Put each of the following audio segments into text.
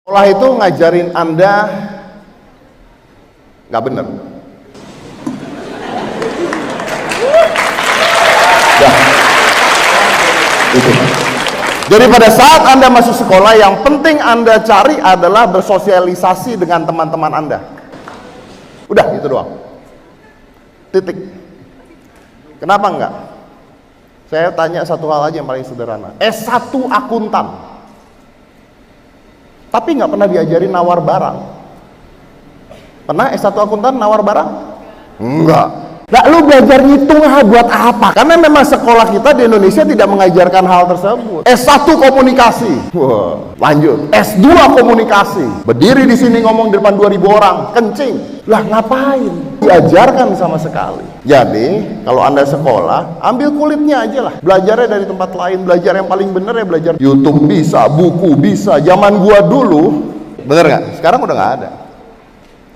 Sekolah itu ngajarin Anda nggak bener. Itu. Jadi pada saat Anda masuk sekolah, yang penting Anda cari adalah bersosialisasi dengan teman-teman Anda. Udah, itu doang. Titik. Kenapa enggak? Saya tanya satu hal aja yang paling sederhana. S1 akuntan, tapi nggak pernah diajarin nawar barang. Pernah S1 akuntan nawar barang? Enggak. Nah, lu belajar ngitung buat apa? Karena memang sekolah kita di Indonesia tidak mengajarkan hal tersebut. S1 komunikasi. Wah, lanjut. S2 komunikasi. Berdiri di sini ngomong di depan 2000 orang, kencing. Lah ngapain? Diajarkan sama sekali. Jadi, kalau Anda sekolah, ambil kulitnya aja lah. Belajarnya dari tempat lain. Belajar yang paling bener ya belajar YouTube bisa, buku bisa. Zaman gua dulu, bener nggak? Sekarang udah nggak ada.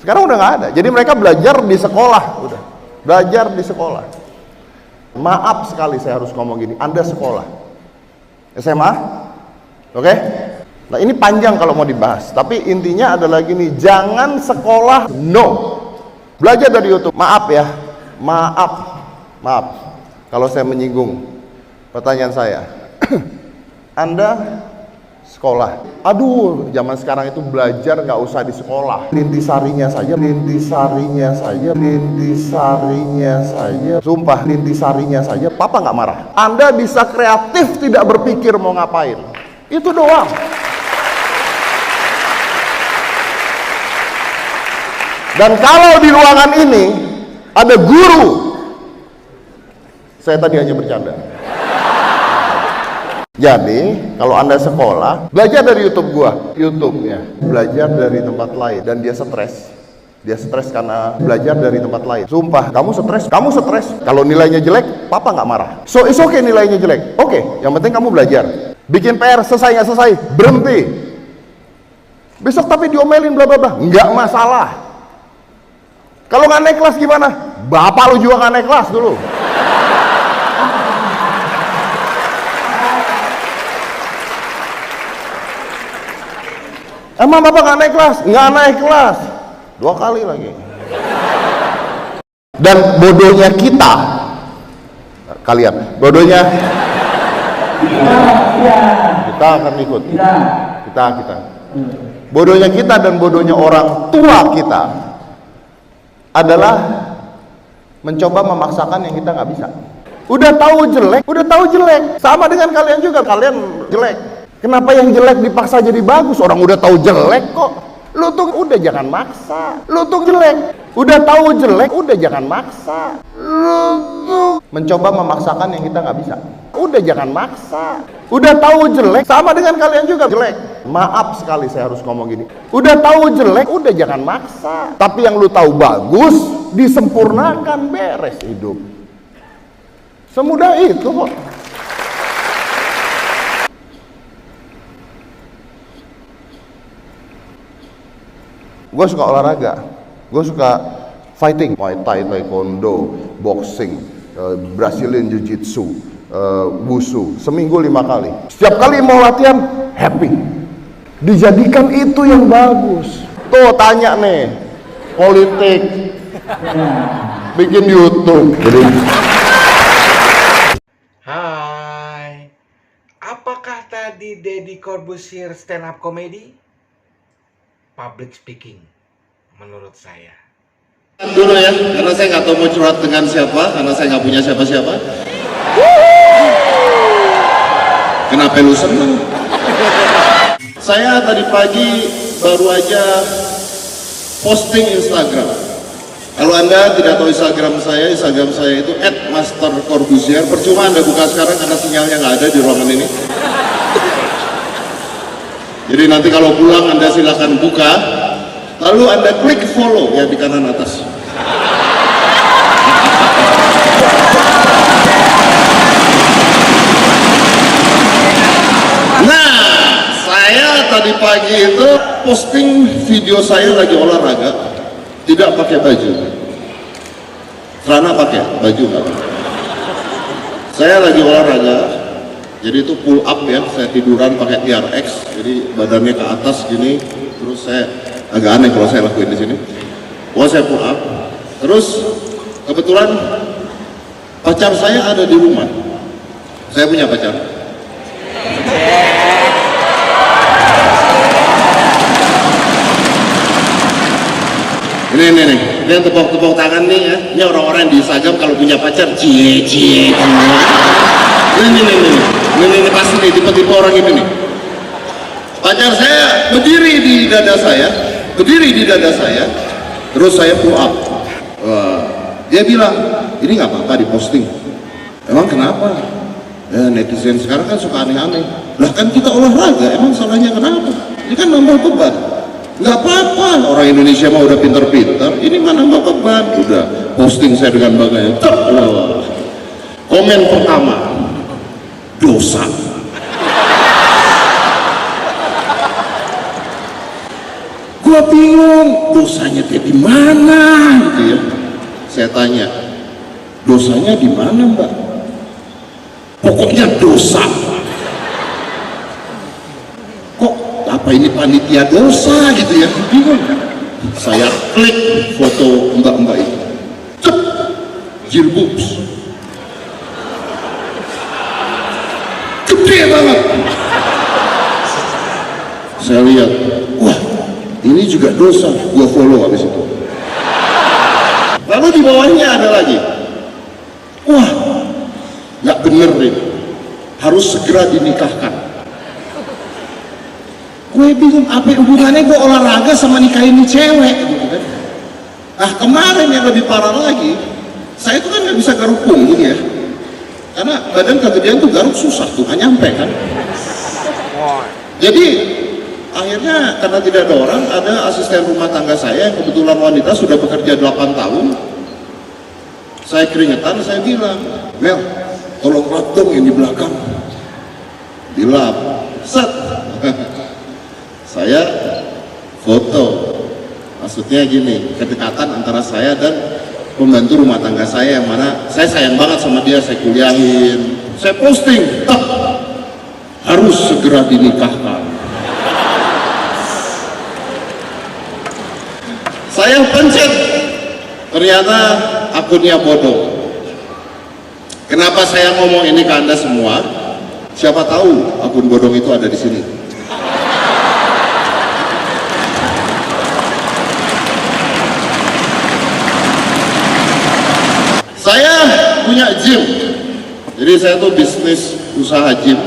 Sekarang udah nggak ada. Jadi mereka belajar di sekolah, udah. Belajar di sekolah. Maaf sekali saya harus ngomong gini, Anda sekolah SMA, oke? Nah ini panjang kalau mau dibahas, tapi intinya adalah gini, jangan sekolah no, belajar dari YouTube. Maaf ya, maaf kalau saya menyinggung. Pertanyaan saya, Anda sekolah, aduh zaman sekarang itu belajar nggak usah di sekolah, rintisarinya saja, sumpah rintisarinya saja, papa nggak marah. Anda bisa kreatif, tidak berpikir mau ngapain, itu doang. Dan kalau di ruangan ini ada guru, saya tadi hanya bercanda. Jadi, kalau Anda sekolah, belajar dari YouTube-nya, belajar dari tempat lain, dan dia stres. Dia stres karena belajar dari tempat lain. Sumpah, kamu stres. Kalau nilainya jelek, papa nggak marah. So, it's okay nilainya jelek. Oke, yang penting kamu belajar. Bikin PR, selesai nggak selesai, berhenti. Besok tapi diomelin bla bla bla, nggak masalah. Kalau nggak naik kelas gimana? Bapak lu juga nggak naik kelas dulu. Emang bapak nggak naik kelas? Nggak naik kelas. 2 kali lagi. Dan bodohnya kita, kalian, bodohnya kita akan ikut. Kita. Bodohnya kita dan bodohnya orang tua kita adalah mencoba memaksakan yang kita nggak bisa. Udah tahu jelek. Sama dengan kalian juga, kalian jelek. Kenapa yang jelek dipaksa jadi bagus? Orang udah tahu jelek kok. Lu tuh udah jangan maksa. Lu tuh jelek. Udah tahu jelek, udah jangan maksa. Lu tuh mencoba memaksakan yang kita nggak bisa. Udah jangan maksa. Udah tahu jelek, sama dengan kalian juga jelek. Maaf sekali saya harus ngomong gini. Udah tahu jelek, udah jangan maksa. Tapi yang lu tahu bagus, disempurnakan, beres hidup. Semudah itu kok. Gue suka olahraga, gue suka fighting, Muay Thai, Taekwondo, boxing, Brazilian Jiu-Jitsu, Wushu, seminggu 5 kali. Setiap kali mau latihan, happy. Dijadikan itu yang bagus. Tuh tanya nih, politik, bikin YouTube. Jadi, hai, apakah tadi Deddy Corbuzier stand up comedy? Public speaking, menurut saya. Dulu ya, karena saya nggak tahu mau curhat dengan siapa, karena saya nggak punya siapa-siapa. Kenapa lu seneng? Saya tadi pagi baru aja posting Instagram. Kalau Anda tidak tahu Instagram saya itu @mastercorbuzier. Percuma Anda buka sekarang karena sinyalnya nggak ada di ruangan ini. Jadi nanti kalau pulang Anda silakan buka, lalu Anda klik follow ya di kanan atas. Nah, saya tadi pagi itu posting video saya lagi olahraga, tidak pakai baju. Celana pakai, baju nggak pakai. Saya lagi olahraga, Jadi itu pull up ya, saya tiduran pakai TRX, jadi badannya ke atas gini, terus saya agak aneh kalau saya lakuin di sini. Wah, saya pull up, terus kebetulan pacar saya ada di rumah. Saya punya pacar. Ini yang tepuk tangan nih ya. Ini orang-orang di Instagram kalau punya pacar, cie. Ini pasti nih, tipe-tipe orang ini nih. Pacar saya berdiri di dada saya, terus saya pull up. Dia bilang, ini nggak apa-apa diposting. Emang kenapa? Ya, netizen sekarang kan suka aneh-aneh. Lah kan kita olahraga, emang salahnya kenapa? Ini kan nambah beban. Nggak apa-apa, orang Indonesia mah udah pinter-pinter. Ini mah nambah beban. Udah posting saya dengan bangganya. Komen pertama, dosa. Gua bingung, dosanya di mana gitu ya. Saya tanya, dosanya di mana Mbak? Pokoknya dosa. Kok apa ini panitia dosa gitu ya? Bingung. Saya klik foto mbak-mbak itu. Cep, jilbabs. Gede banget. Saya lihat, wah ini juga dosa. Gua follow habis itu. Lalu di bawahnya ada lagi. Wah, nggak bener nih. Harus segera dinikahkan. Gue bingung apa hubungannya gue olahraga sama nikahin nih cewek gitu kan. Nah kemarin yang lebih parah lagi, saya itu kan nggak bisa garuk punggung ya. Karena badan kegedean tuh garuk susah tuh, nggak nyampe kan. Jadi akhirnya karena tidak ada orang, ada asisten rumah tangga saya yang kebetulan wanita sudah bekerja 8 tahun. Saya keringetan, saya bilang, Mel, tolong lap dong yang di belakang. Dilap, set. Saya foto, maksudnya gini, kedekatan antara saya dan pembantu rumah tangga saya yang mana saya sayang banget sama dia, saya kuliahin, saya posting, harus segera dinikahkan. Saya pencet, ternyata akunnya bodong. Kenapa saya ngomong ini ke Anda semua? Siapa tahu akun bodong itu ada di sini. Saya punya gym, jadi saya tuh bisnis usaha gym.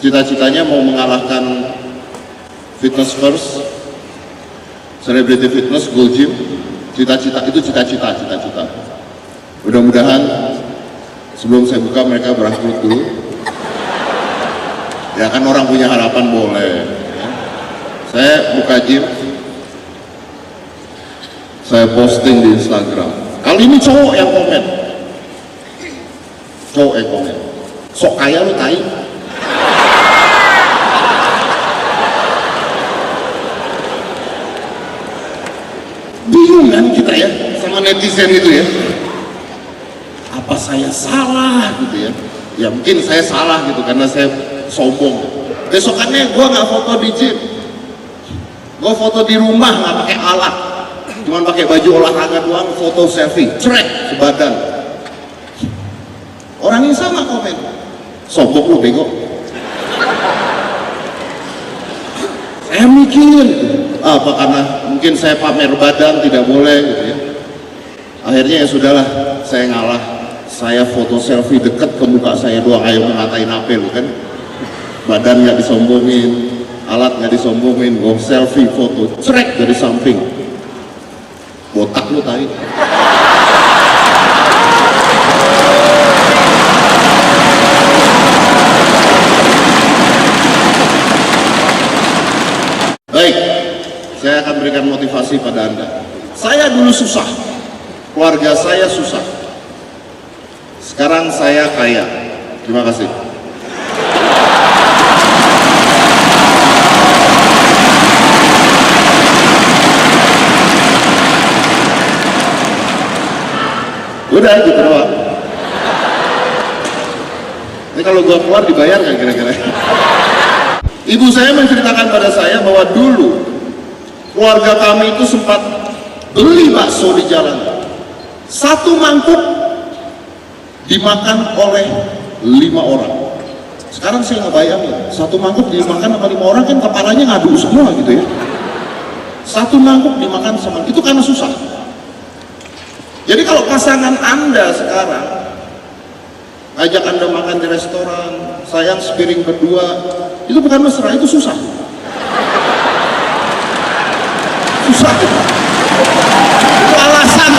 Cita-citanya mau mengalahkan Fitness First, Celebrity Fitness, Gold Gym. Cita-cita. Mudah-mudahan sebelum saya buka mereka bangkrut dulu. Ya kan orang punya harapan boleh. Ya. Saya buka gym, saya posting di Instagram. Kali ini cowok yang komen. Sok kaya lu tai. Bingung kan kita ya sama netizen itu ya. Apa saya salah gitu ya? Ya mungkin saya salah gitu karena saya sombong. Besokannya gua nggak foto di gym, gua foto di rumah nggak pakai alat. Cuman pakai baju olahraga doang, foto selfie, trek sebadan. Orang yang sama komen, sombong lu bego. Saya mikir, apa karena mungkin saya pamer badan tidak boleh gitu ya. Akhirnya ya sudahlah, saya ngalah. Saya foto selfie deket ke muka saya doang, ayo ngatain apa lu kan. Badan nggak disombongin, alat nggak disombongin, gua selfie foto, trek dari samping. Botak lu tai. Baik, saya akan berikan motivasi pada Anda. Saya dulu susah, keluarga saya susah. Sekarang saya kaya. Terima kasih. Udah gitu doang. Ini kalau gua keluar dibayar nggak kira-kira? Ibu saya menceritakan pada saya bahwa dulu keluarga kami itu sempat beli bakso di jalan. Satu mangkuk dimakan oleh 5 orang. Sekarang saya nggak bayangin, satu mangkuk dimakan sama 5 orang kan kepalanya ngadu semua gitu ya. Satu mangkuk dimakan sama, itu karena susah. Jadi kalau pasangan Anda sekarang ajak Anda makan di restoran, sayang sepiring berdua, itu bukan mesra, itu susah. Susah itu. Itu alasan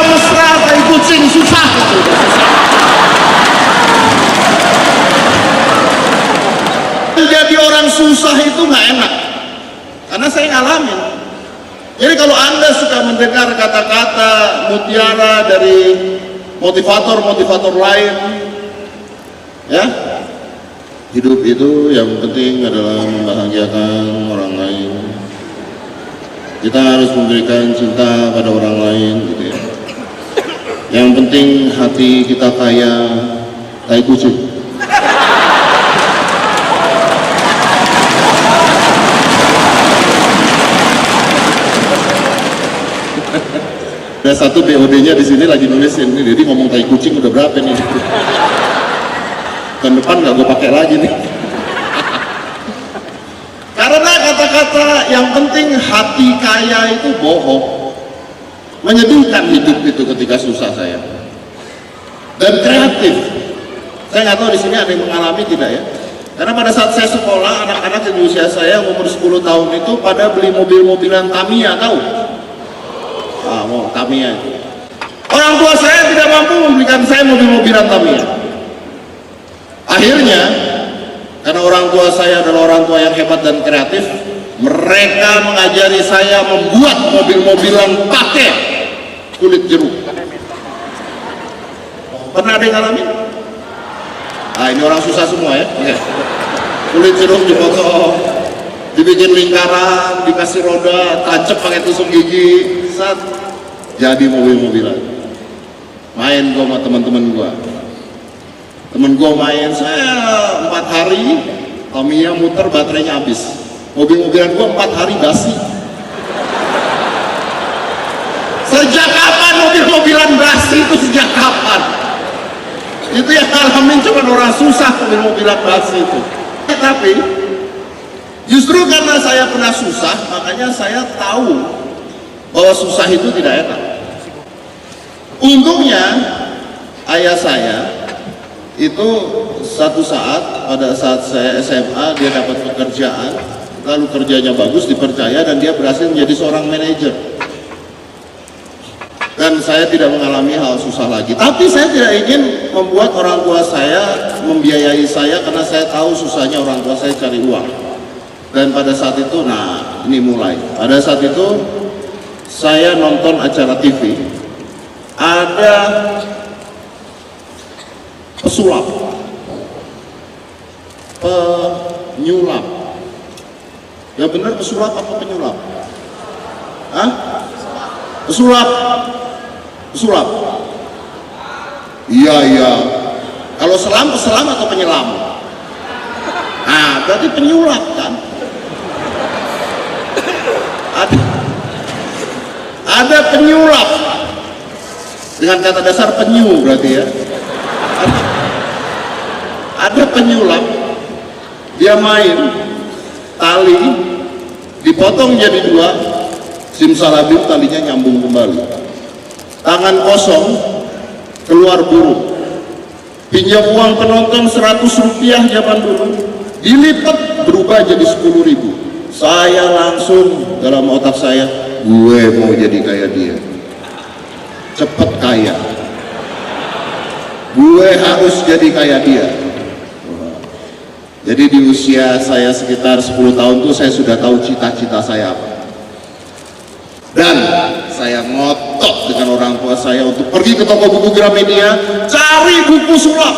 mesra kayak kucing, susah itu. Menjadi orang susah itu nggak enak, karena saya ngalamin. Jadi kalau Anda suka mendengar kata-kata mutiara dari motivator-motivator lain, ya, hidup itu yang penting adalah membahagiakan orang lain. Kita harus memberikan cinta pada orang lain, gitu ya. Yang penting hati kita kaya, tai kucing. Ada satu BOD-nya di sini lagi nulisin, nih, jadi ngomong tai kucing udah berapa nih? Tahun depan nggak gue pakai lagi nih. Karena kata-kata yang penting hati kaya itu bohong, menyedihkan hidup itu ketika susah saya. Dan kreatif, saya nggak tahu di sini ada yang mengalami tidak ya? Karena pada saat saya sekolah, anak-anak di usia saya umur 10 tahun itu pada beli mobil-mobilan Tamiya, tahu? Mau Tamiya itu. Orang tua saya tidak mampu membelikan saya mobil-mobilan Tamiya. Akhirnya, karena orang tua saya adalah orang tua yang hebat dan kreatif, mereka mengajari saya membuat mobil-mobilan pakai kulit jeruk. Pernah ada yang ngalamin? Nah, ini orang susah semua ya. Oke. Kulit jeruk dipotong, dibikin lingkaran, dikasih roda, tancap pakai tusuk gigi, jadi mobil-mobilan. Main gua sama teman-teman gua. Temen gua main, saya 4 hari Tamiya muter baterainya habis. Mobil-mobilan gua 4 hari basi. Sejak kapan mobil-mobilan basi itu, sejak kapan? Itu yang ngalamin cuma orang susah mobil-mobilan basi itu. Tapi justru karena saya pernah susah, makanya saya tahu bahwa susah itu tidak enak. Untungnya ayah saya itu satu saat, pada saat saya SMA, dia dapat pekerjaan, lalu kerjanya bagus, dipercaya, dan dia berhasil menjadi seorang manajer. Dan saya tidak mengalami hal susah lagi. Tapi saya tidak ingin membuat orang tua saya membiayai saya, karena saya tahu susahnya orang tua saya cari uang. Dan pada saat itu, nah ini mulai. Pada saat itu saya nonton acara TV, ada pesulap, penyulap. Ya benar, pesulap apa penyulap? Hah? Pesulap. Pesulap. Iya, iya. Kalau selam, peselam atau penyelam? Nah, berarti penyulap kan? Ada penyulap dengan kata dasar penyu, berarti ya. Ada penyulap, dia main tali, dipotong jadi 2, simsalabim talinya nyambung kembali. Tangan kosong, keluar burung. Pinjam uang penonton 100 rupiah zaman dulu, dilipat berubah jadi 10.000. Saya langsung dalam otak saya, gue mau jadi kayak dia, cepet kaya, gue harus jadi kayak dia. Jadi di usia saya sekitar 10 tahun tuh saya sudah tahu cita-cita saya apa. Dan saya ngotot dengan orang tua saya untuk pergi ke toko buku Gramedia, cari buku sulap.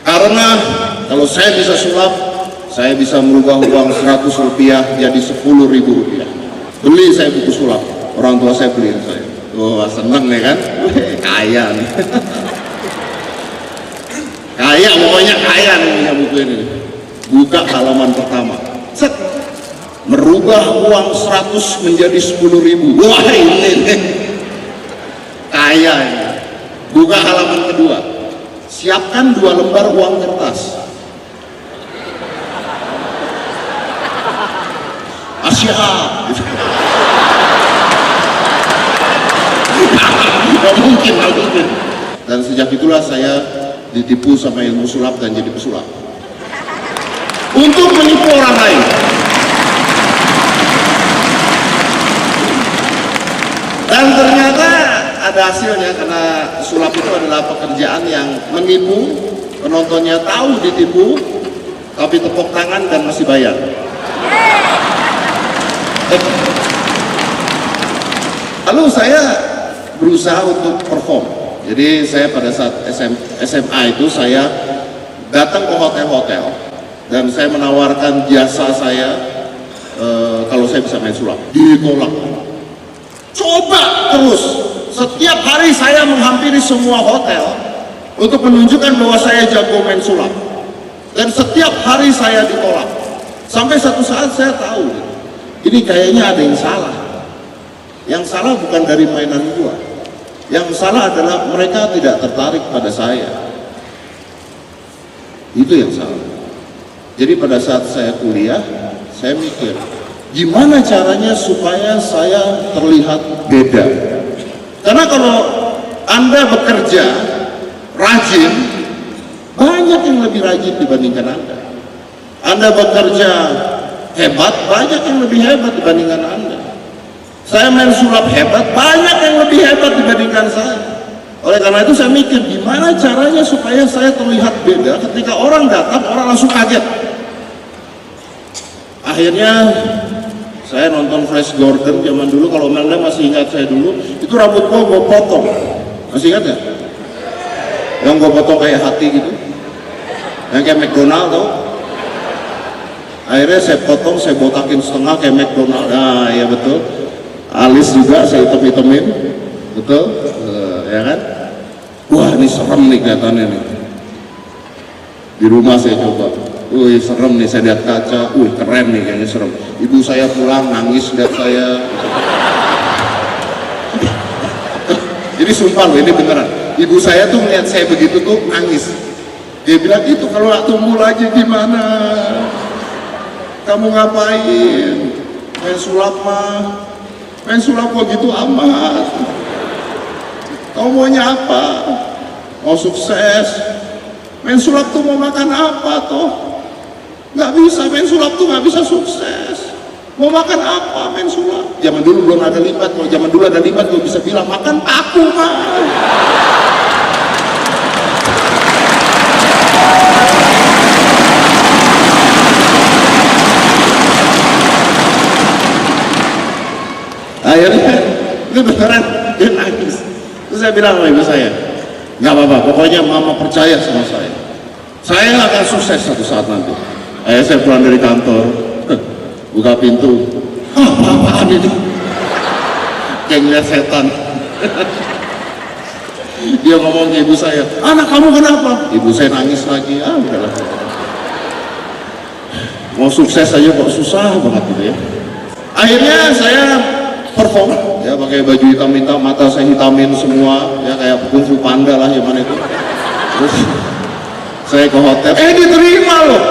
Karena kalau saya bisa sulap, saya bisa merubah uang 100 rupiah jadi 10.000 rupiah. Beli saya buku sulap, orang tua saya beliin saya. Wah, seneng ya kan? Wih, kaya nih. Kaya, pokoknya kaya nih punya buku ini. Buka halaman pertama. Set. Merubah uang 100 menjadi 10.000. Wah, ini nih. Kaya ini. Buka halaman kedua. Siapkan 2 lembar uang kertas. Siap. Gak mungkin, gak mungkin. Dan sejak itulah saya ditipu sama ilmu sulap dan jadi pesulap untuk menipu orang lain. Dan ternyata ada hasilnya, karena sulap itu adalah pekerjaan yang menipu, penontonnya tahu ditipu, tapi tepuk tangan dan masih bayar. Lalu saya berusaha untuk perform. Jadi saya pada saat SMA itu saya datang ke hotel-hotel dan saya menawarkan jasa saya kalau saya bisa main sulap. Ditolak. Coba terus. Setiap hari saya menghampiri semua hotel untuk menunjukkan bahwa saya jago main sulap. Dan setiap hari saya ditolak. Sampai satu saat saya tahu, ini kayaknya ada yang salah. Yang salah bukan dari mainan gua. Yang salah adalah mereka tidak tertarik pada saya. Itu yang salah. Jadi pada saat saya kuliah, saya mikir, gimana caranya supaya saya terlihat beda? Karena kalau Anda bekerja rajin, banyak yang lebih rajin dibandingkan Anda. Anda bekerja hebat, banyak yang lebih hebat dibandingkan Anda. Saya main sulap hebat, banyak yang lebih hebat dibandingkan saya. Oleh karena itu saya mikir, gimana caranya supaya saya terlihat beda ketika orang datang, orang langsung kaget. Akhirnya saya nonton Flash Gordon zaman dulu, kalau Anda masih ingat saya dulu, itu rambut gue potong. Masih ingat ya? Yang gue potong kayak hati gitu. Yang kayak McDonald tau? Akhirnya saya potong, saya botakin setengah kayak McDonald. Nah ya betul. Alis juga saya hitam-hitamin, betul, ya kan? Wah ini serem nih kelihatannya nih. Di rumah saya coba, wih serem nih, saya lihat kaca, wih keren nih kayaknya serem. Ibu saya pulang nangis lihat saya. Jadi sumpah loh, ini beneran. Ibu saya tuh melihat saya begitu tuh nangis. Dia bilang, itu kalau nggak tumbuh lagi gimana? Kamu ngapain? Main sulap mah. Main sulap kok gitu amat. Kamu maunya apa? Mau sukses? Main sulap tuh mau makan apa toh? Nggak bisa, main sulap tuh nggak bisa sukses. Mau makan apa main sulap? Zaman dulu belum ada lipat. Kalau zaman dulu ada lipat, gue bisa bilang makan paku mah. Akhirnya itu beneran dia nangis. Terus saya bilang sama ibu saya, nggak apa-apa, pokoknya mama percaya sama saya. Saya akan sukses satu saat nanti. Akhirnya saya pulang dari kantor, buka pintu, apa-apaan ini? Kayak ngeliat setan. Dia ngomong ke ibu saya, anak kamu kenapa? Ibu saya nangis lagi, udahlah. Mau sukses aja kok susah banget gitu ya. Akhirnya saya perform ya, pakai baju hitam-hitam, mata saya hitamin semua ya, kayak Kung Fu Panda lah zaman itu. Terus saya ke hotel, diterima loh,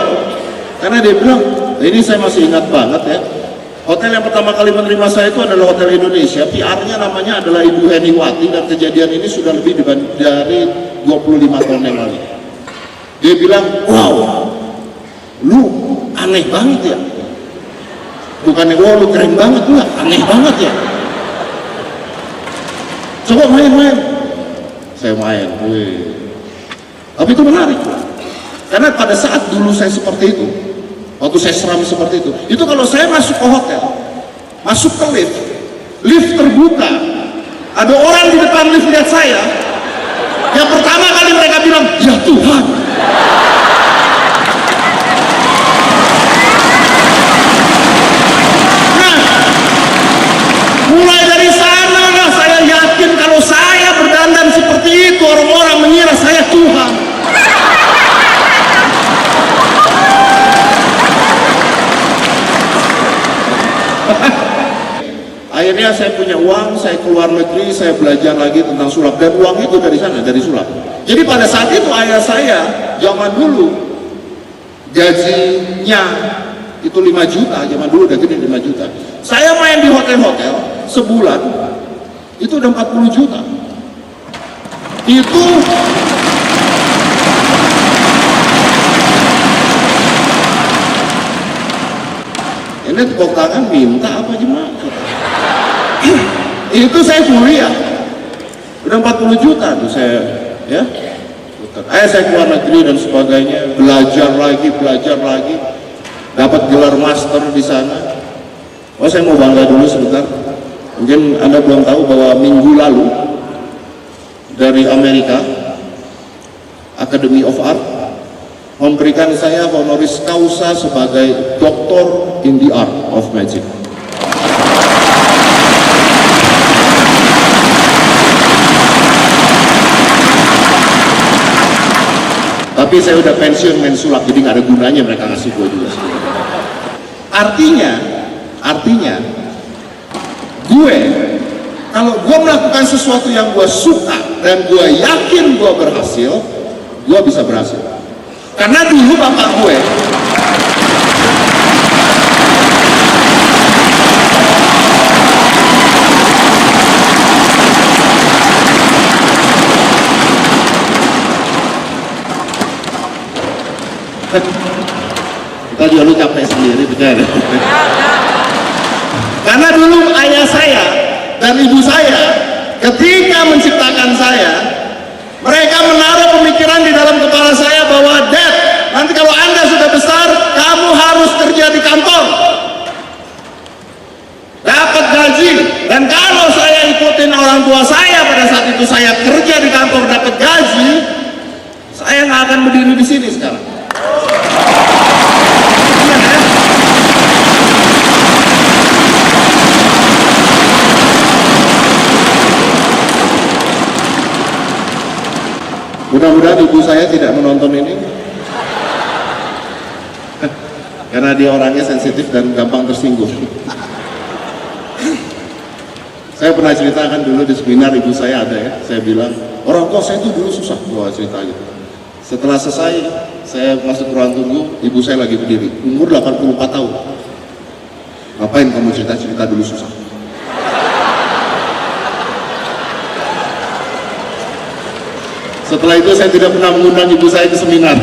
karena dia bilang, ini saya masih ingat banget ya, hotel yang pertama kali menerima saya itu adalah Hotel Indonesia. PR-nya namanya adalah Ibu Heniwati, dan kejadian ini sudah lebih dari 25 tahun yang lalu. Dia bilang, wow, lu aneh banget ya. Bukannya wah lu keren banget, lu aneh banget ya. Coba main-main. Saya main, tapi itu menarik, karena pada saat dulu saya seperti itu, waktu saya seram seperti itu kalau saya masuk ke hotel, masuk ke lift terbuka, ada orang di depan lift lihat saya, yang pertama kali mereka bilang, ya Tuhan. Mulai dari sana lah saya yakin akhirnya saya punya uang, saya keluar negeri, saya belajar lagi tentang sulap, dan uang itu dari sana, dari sulap. Jadi pada saat itu ayah saya zaman dulu gajinya itu 5 juta, zaman dulu udah gede 5 juta. Saya main di hotel-hotel sebulan itu udah 40 juta. Itu ini tepuk tangan minta apa gimana? Itu saya kuliah udah 40 juta tuh saya, ya. Saya keluar negeri dan sebagainya, belajar lagi, dapat gelar master di sana. Oh, saya mau bangga dulu sebentar. Mungkin Anda belum tahu bahwa minggu lalu dari Amerika Academy of Art memberikan saya honoris causa sebagai Doctor in the Art of Magic. Tapi saya udah pensiun main sulap, jadi nggak ada gunanya mereka ngasih gue juga. Artinya gue, kalau gue melakukan sesuatu yang gue suka dan gue yakin gue berhasil, gue bisa berhasil. Karena dulu bapak gue kita juga lu capek sendiri, benar. Karena dulu ayah saya dan ibu saya ketika menciptakan saya, mereka menaruh pemikiran di dalam kepala saya bahwa, Dad, nanti kalau Anda sudah besar, kamu harus kerja di kantor, dapat gaji. Dan kalau saya ikutin orang tua saya pada saat itu, saya kerja di kantor dapat gaji, saya nggak akan berdiri di sini sekarang. Mudah-mudahan ibu saya tidak menonton ini karena dia orangnya sensitif dan gampang tersinggung. Saya pernah ceritakan dulu di seminar, ibu saya ada ya, saya bilang orang tua saya itu dulu susah, gua cerita gitu. Setelah selesai saya masuk ruang tunggu, ibu saya lagi berdiri, umur 84 tahun. Ngapain kamu cerita-cerita dulu susah? Setelah itu saya tidak pernah mengundang ibu saya ke seminar.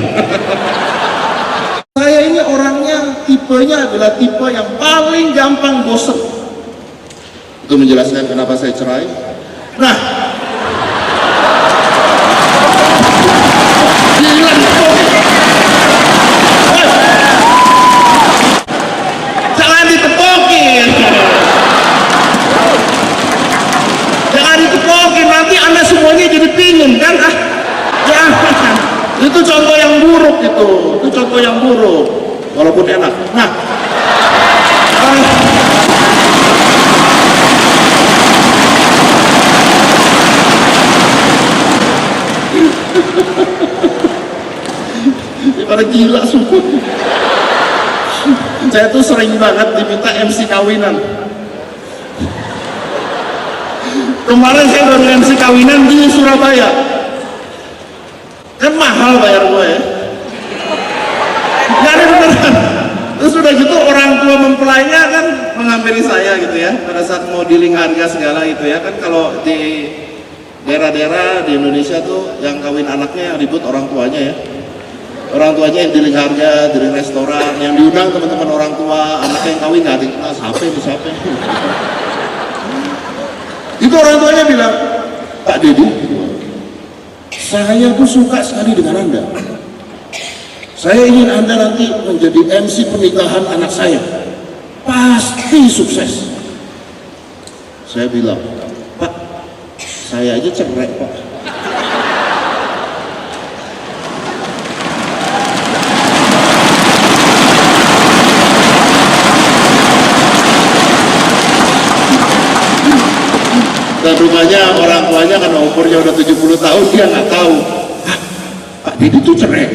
Saya ini orangnya, tipenya adalah tipe yang paling gampang bosan. Itu menjelaskan kenapa saya cerai. Nah, jangan ditepokin. Jangan ditepokin, nanti Anda semuanya jadi pingin kan? Ya, itu contoh yang buruk itu contoh yang buruk, walaupun enak. Nah, pada gila sumpah. Saya tuh sering banget diminta MC kawinan. Kemarin saya baru MC kawinan di Surabaya. Kan mahal bayar gue ya. Gak ada beneran. Terus udah gitu orang tua mempelainya kan menghampiri saya gitu ya, pada saat mau dealing harga segala gitu ya. Kan kalau di daerah-daerah di Indonesia tuh yang kawin anaknya yang ribut orang tuanya ya. Orang tuanya yang dealing harga, dealing restoran, yang diundang teman-teman orang tua, anaknya yang kawin gak dikenal, siapa. Itu orang tuanya bilang, Pak Deddy, saya tuh suka sekali dengan Anda. Saya ingin Anda nanti menjadi MC pernikahan anak saya. Pasti sukses. Saya bilang, Pak, saya aja cerai, Pak. Dan rupanya orang tuanya karena umurnya udah 70 tahun, dia nggak tahu. Pak Deddy tuh cerai.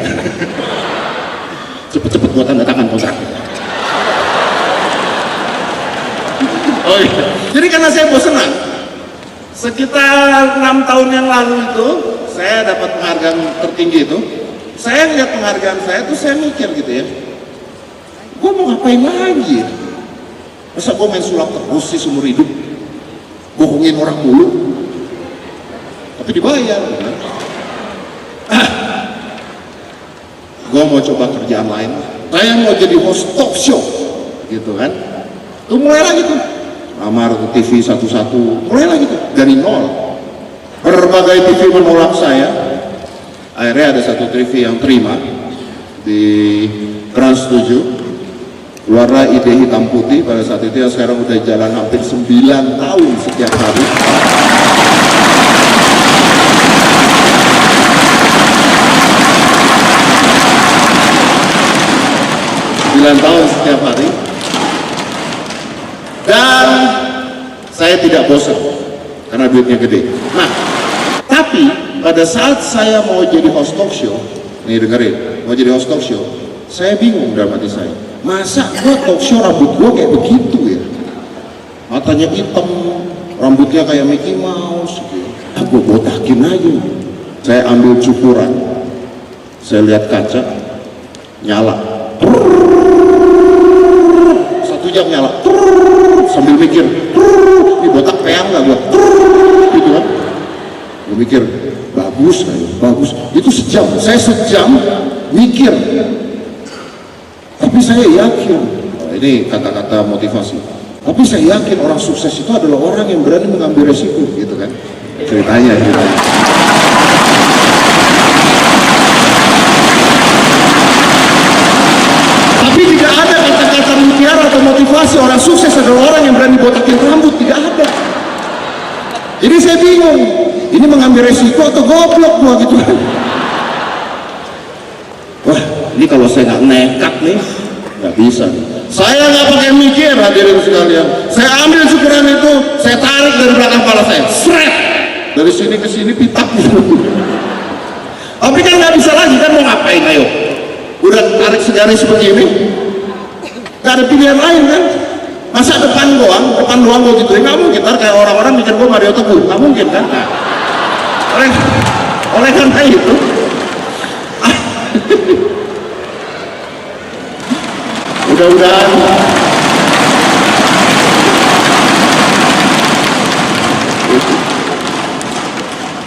Cepet-cepet buat tanda tangan kontrak. Oh iya. Jadi karena saya bosenan, sekitar 6 tahun yang lalu itu, saya dapat penghargaan tertinggi itu. Saya lihat penghargaan saya tuh, saya mikir gitu ya, gue mau ngapain lagi? Masa gue main sulap terus sih seumur hidup, bohongin orang mulu, tapi dibayar. Gue mau coba kerjaan lain. Saya mau jadi host talk show, gitu kan? Tuh mulai lagi tuh, lamar ke TV satu-satu, mulai lagi tuh dari nol. Berbagai TV menolak saya. Akhirnya ada satu TV yang terima di Trans 7, warna ide hitam putih pada saat itu, yang sekarang udah jalan hampir 9 tahun setiap hari. 9 tahun setiap hari, dan saya tidak bosan karena duitnya gede. Nah, tapi pada saat saya mau jadi host talk show, nih dengerin, mau jadi host talk show, saya bingung dalam hati saya, masa gua talk show rambut gua kayak begitu ya, matanya hitam, rambutnya kayak Mickey Mouse gitu. Gua botakin aja. Saya ambil cukuran, saya lihat kaca, nyala, 1 jam nyala, sambil mikir, ini botak peang nggak gua, gitu kan? Gua mikir, bagus, bagus. Itu sejam, saya sejam mikir. Tapi saya yakin, ini kata-kata motivasi, tapi saya yakin orang sukses itu adalah orang yang berani mengambil resiko, gitu kan? Ceritanya. Tapi tidak ada kata-kata mutiara atau motivasi orang sukses adalah orang yang berani botakin rambut, tidak ada. Jadi saya bingung, ini mengambil resiko atau goblok gua gitu kan. Wah, ini kalau saya nggak nekat nih, nggak bisa. Saya nggak pakai mikir, hadirin sekalian. Saya ambil cukuran itu, saya tarik dari belakang kepala saya, seret, dari sini ke sini pitak gitu. Tapi kan nggak bisa lagi kan, mau ngapain ayo? Udah tarik segaris begini, nggak ada pilihan lain kan? Masa depan doang gue gitu, nggak mungkin. Ntar kayak orang-orang mikir gue Mario Teguh, nggak mungkin kan? Nah, oleh karena itu,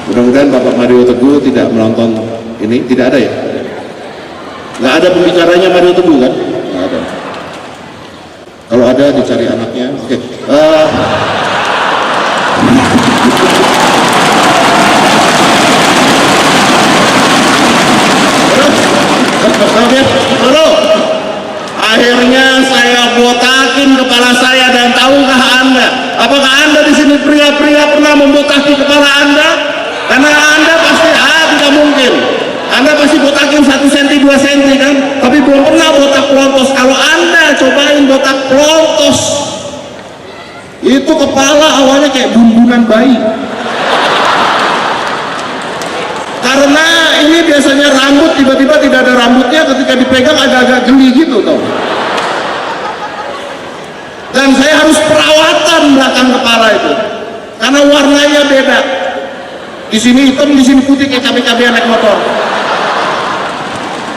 mudah-mudahan Bapak Mario Teguh tidak menonton ini, tidak ada ya? Nggak ada pembicaranya Mario Teguh kan? Nggak ada. Kalau ada dicari anaknya. Oke. Akhirnya saya botakin kepala saya, dan tahukah Anda? Apakah Anda di sini pria-pria pernah membotaki kepala Anda? Karena Anda pasti tidak mungkin. Anda pasti botakin 1 cm 2 cm kan, tapi belum pernah botak pelontos. Kalau Anda cobain botak pelontos, itu kepala awalnya kayak bumbunan bayi. Karena ini biasanya rambut tiba-tiba tidak ada rambutnya, ketika dipegang agak-agak geli gitu toh. Dan saya harus perawatan belakang kepala itu, karena warnanya beda. Di sini hitam, di sini putih kayak cabai-cabean naik motor.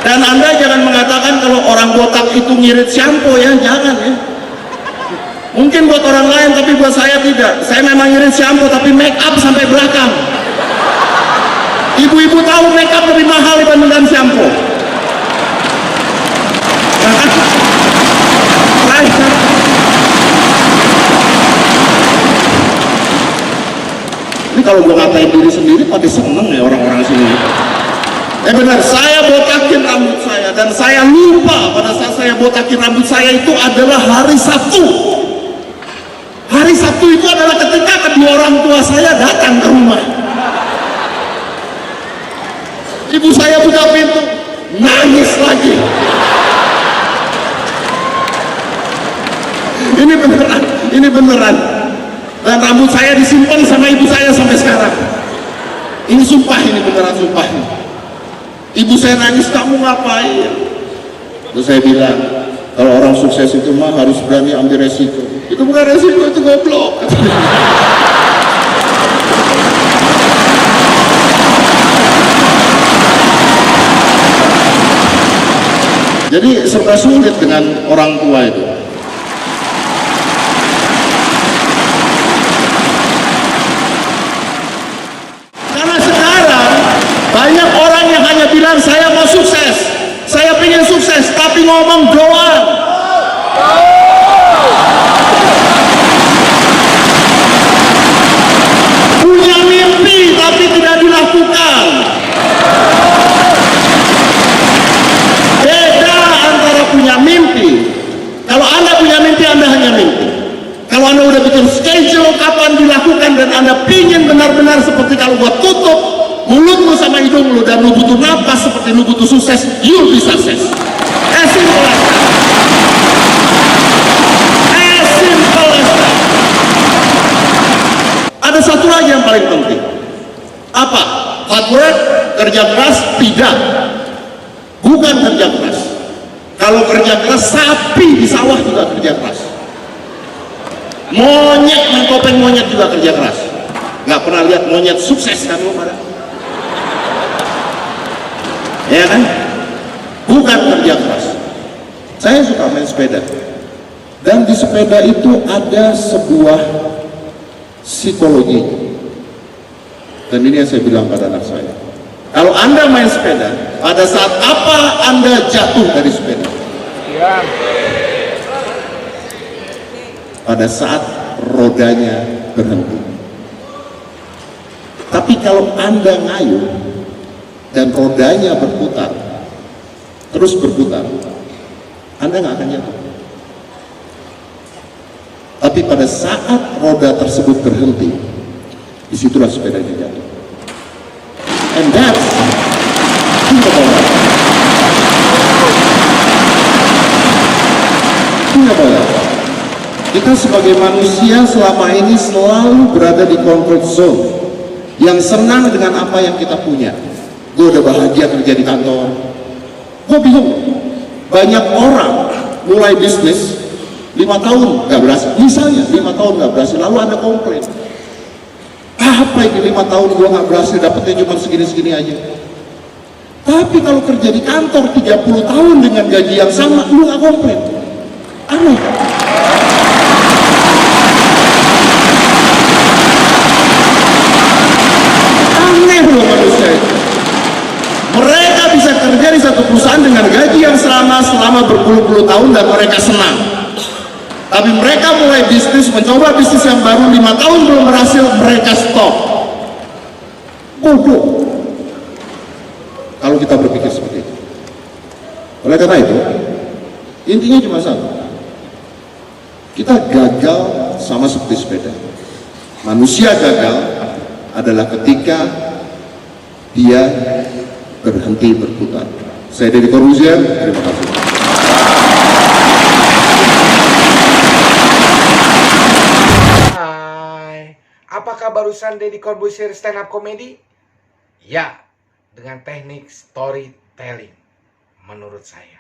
Dan Anda jangan mengatakan kalau orang botak itu ngirit shampoo ya, jangan ya. Mungkin buat orang lain, tapi buat saya tidak. Saya memang ngirit shampoo, tapi make up sampai belakang. Ibu-ibu tahu make up lebih mahal dibandingkan shampoo. Ini kalau gue ngatain diri sendiri, pada seneng ya orang-orang sini. Benar, saya botakin rambut saya, dan saya lupa pada saat saya botakin rambut saya itu adalah hari Sabtu. Hari Sabtu itu adalah ketika kedua orang tua saya datang ke rumah. Ibu saya buka pintu, nangis lagi. Ini beneran. Dan rambut saya disimpan sama ibu saya sampai sekarang. Ini sumpah, ini beneran sumpah. Ibu saya nangis, kamu ngapain? Terus saya bilang, kalau orang sukses itu mah harus berani ambil resiko. Itu bukan resiko, itu goblok. Jadi serba sulit dengan orang tua itu. Karena sekarang banyak orang yang hanya bilang saya mau sukses, saya pengen sukses, tapi ngomong doang. Punya mimpi tapi tidak dilakukan. Beda antara punya mimpi. Kalau Anda punya mimpi, Anda hanya mimpi. Kalau Anda udah bikin schedule kapan dilakukan dan Anda pingin benar-benar seperti kalau gua tutup mulutmu sama hidung lu dan lu butuh napas seperti lu butuh sukses, you'll be success. As simple as that. As simple as that. Ada satu lagi yang paling penting. Apa? Hard work, kerja keras? Tidak. Bukan kerja keras. Kalau kerja keras, sapi di sawah juga kerja keras. Monyet main topeng monyet juga kerja keras. Nggak pernah lihat monyet sukses kan lu pada? Ya kan? Bukan kerja keras. Saya suka main sepeda. Dan di sepeda itu ada sebuah psikologi. Dan ini yang saya bilang pada anak saya. Kalau Anda main sepeda, pada saat apa Anda jatuh dari sepeda? Pada saat rodanya berhenti. Tapi kalau Anda ngayuh dan rodanya berputar, terus berputar, Anda nggak akan jatuh. Tapi pada saat roda tersebut berhenti, disitulah sepedanya jatuh. And that's think about that. Think about that. Kita sebagai manusia selama ini selalu berada di comfort zone, yang senang dengan apa yang kita punya. Gue udah bahagia kerja di kantor. Gue bingung, banyak orang mulai bisnis 5 tahun nggak berhasil, misalnya 5 tahun nggak berhasil, lalu Anda komplain, apa ini 5 tahun gue nggak berhasil, dapetnya cuma segini-segini aja. Tapi kalau kerja di kantor 30 tahun dengan gaji yang sama, lu nggak komplain. Aneh. Aneh loh manusia itu. Mereka bisa kerja di satu perusahaan dengan gaji yang selama berpuluh-puluh tahun dan mereka senang. Tapi mereka mulai bisnis, mencoba bisnis yang baru 5 tahun belum berhasil, mereka stop. Bodoh kalau kita berpikir seperti itu. Oleh karena itu, intinya cuma satu. Kita gagal sama seperti sepeda. Manusia gagal adalah ketika dia berhenti berputar. Saya Deddy Corbuzier, terima kasih. Hai, apakah barusan Deddy Corbuzier stand up comedy? Ya, dengan teknik storytelling menurut saya.